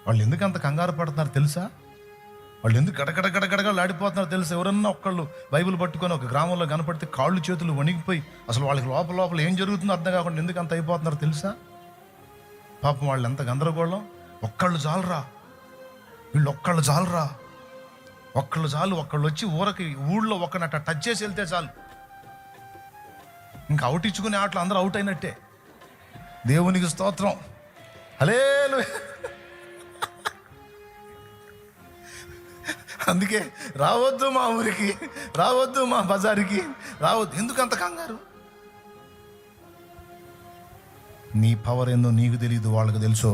వాళ్ళు ఎందుకు అంత కంగారు పడుతున్నారు తెలుసా? వాళ్ళు ఎందుకు గడగడగడగడగా ఆడిపోతున్నారు తెలుసా? ఎవరన్నా ఒక్కళ్ళు బైబిల్ పట్టుకొని ఒక గ్రామంలో కనపడితే కాళ్ళు చేతులు వణిగిపోయి అసలు వాళ్ళకి లోపల లోపల ఏం జరుగుతుందో అర్థం కాకుండా ఎందుకు అంత అయిపోతున్నారు తెలుసా? పాపం వాళ్ళు ఎంత గందరగోళం. ఒక్కళ్ళు చాలరా, వీళ్ళు ఒక్కళ్ళు చాలరా, ఒక్కళ్ళు చాలు. ఒక్కళ్ళు వచ్చి ఊళ్ళో ఒక్కనట్ట టచ్ చేసి వెళ్తే చాలు, ఇంకా అవుట్ ఇచ్చుకునే ఆటలు అందరూ అవుట్ అయినట్టే. దేవునికి స్తోత్రం, హల్లెలూయా. అందుకే రావద్దు మా ఊరికి, రావద్దు మా బజారుకి, రావద్దు. ఎందుకు అంత కంగారు? నీ పవర్ ఏందో నీకు తెలియదు, వాళ్ళకి తెలుసు.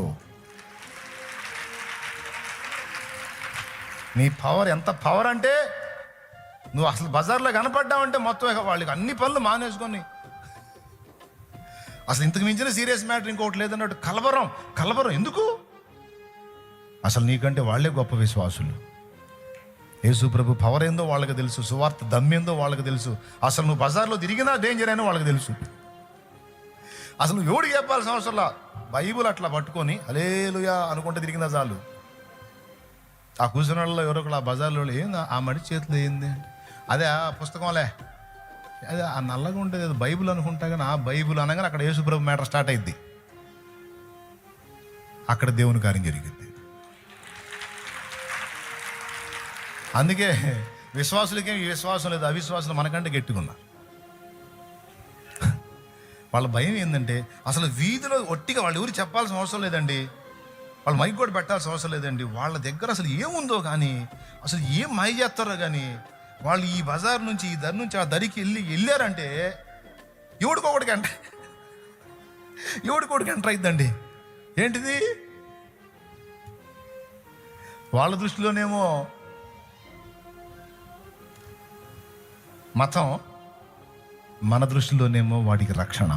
నీ పవర్ ఎంత పవర్ అంటే, నువ్వు అసలు బజార్లో కనపడ్డావంటే మొత్తం వాళ్ళకి అన్ని పనులు మానేసుకొని అసలు ఇంతకు మించిన సీరియస్ మ్యాటర్ ఇంకోటి లేదన్నట్టు కలవరం ఎందుకు? అసలు నీకంటే వాళ్ళే గొప్ప విశ్వాసులు. యేసు ప్రభు పవర్ ఏందో వాళ్ళకి తెలుసు, సువార్త దమ్మేందో వాళ్ళకి తెలుసు. అసలు నువ్వు బజార్లో తిరిగినా డేంజర్ అయినా వాళ్ళకి తెలుసు. అసలు నువ్వు ఎవడికి చెప్పాల్సిన అవసరంలా, బైబుల్ అట్లా పట్టుకొని హల్లెలూయా అనుకుంటే తిరిగిందా చాలు. ఆ కూర్చున్న వాళ్ళు ఎవరో ఒకళ్ళు ఆ బజార్లో ఏంది ఆ మడి చేతిలో ఏంది, అదే ఆ పుస్తకంలే, అదే ఆ నల్లగా ఉంటుంది అది బైబుల్ అనుకుంటా. కానీ ఆ బైబుల్ అనగానే అక్కడ యేసు ప్రభు మ్యాటర్ స్టార్ట్ అయింది, అక్కడ దేవుని కార్యం జరిగింది. అందుకే విశ్వాసులకే ఈ విశ్వాసం లేదు, అవిశ్వాసులు మనకంటే గట్టిగున్నారు. వాళ్ళ భయం ఏంటంటే అసలు వీధిలో ఒట్టిగా వాళ్ళు ఎవరు చెప్పాల్సిన అవసరం లేదండి, వాళ్ళు మైక్ కూడా పెట్టాల్సిన అవసరం లేదండి. వాళ్ళ దగ్గర అసలు ఏముందో కానీ, అసలు ఏం మాయ చేస్తారో కానీ, వాళ్ళు ఈ బజార్ నుంచి ఈ దరి నుంచి ఆ దరికి వెళ్ళారంటే ఎవడికొకటికి ఎంటర్ అయిద్దండి. ఏంటిది? వాళ్ళ దృష్టిలోనేమో మతం, మన దృష్టిలోనేమో వాడికి రక్షణ.